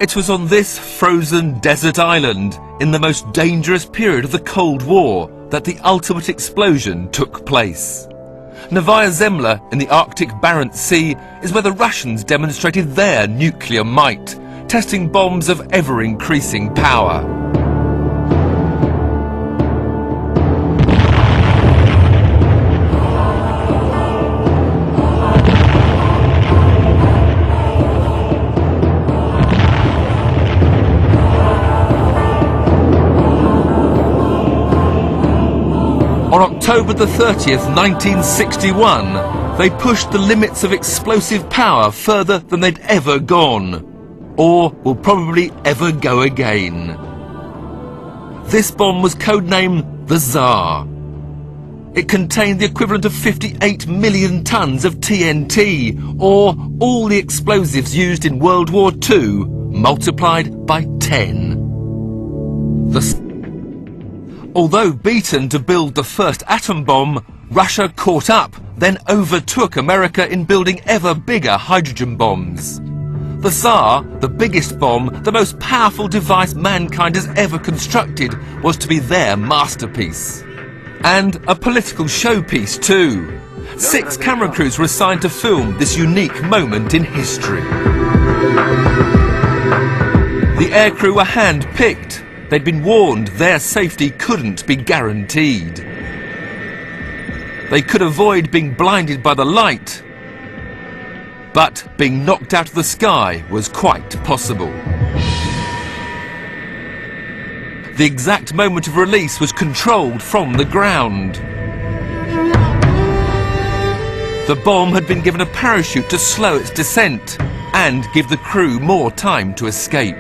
It was on this frozen desert island, in the most dangerous period of the Cold War, that the ultimate explosion took place. Novaya Zemlya in the Arctic Barents Sea is where the Russians demonstrated their nuclear might, testing bombs of ever-increasing power. On October the 30th, 1961, they pushed the limits of explosive power further than they'd ever gone, or will probably ever go again. This bomb was codenamed the Tsar. It contained the equivalent of 58 million tons of TNT, or all the explosives used in World War II, multiplied by 10. Although beaten to build the first atom bomb, Russia caught up, then overtook America in building ever bigger hydrogen bombs. The Tsar, the biggest bomb, the most powerful device mankind has ever constructed, was to be their masterpiece. And a political showpiece too. 6 camera crews were assigned to film this unique moment in history. The aircrew were hand-picked. They'd been warned their safety couldn't be guaranteed. They could avoid being blinded by the light, but being knocked out of the sky was quite possible. The exact moment of release was controlled from the ground. The bomb had been given a parachute to slow its descent and give the crew more time to escape.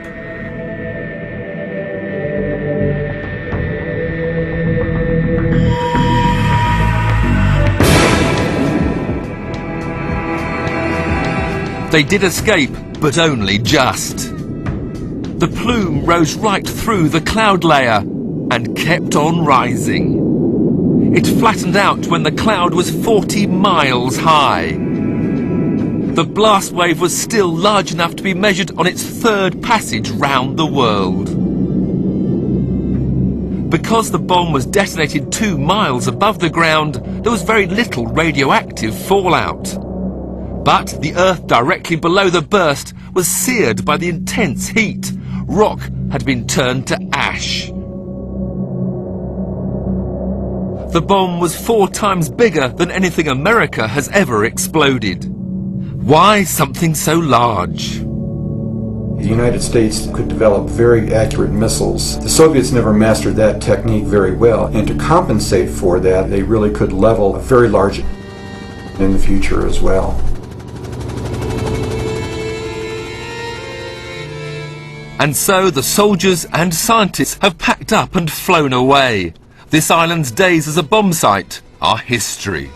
They did escape, but only just. The plume rose right through the cloud layer and kept on rising. It flattened out when the cloud was 40 miles high. The blast wave was still large enough to be measured on its 3rd passage round the world. Because the bomb was detonated 2 miles above the ground, there was very little radioactive fallout. But the earth directly below the burst was seared by the intense heat. Rock had been turned to ash. The bomb was 4 times bigger than anything America has ever exploded. Why something so large? The United States could develop very accurate missiles. The Soviets never mastered that technique very well, and to compensate for that, they really could level a very large in the future as well. And so the soldiers and scientists have packed up and flown away. This island's days as a bomb site are history.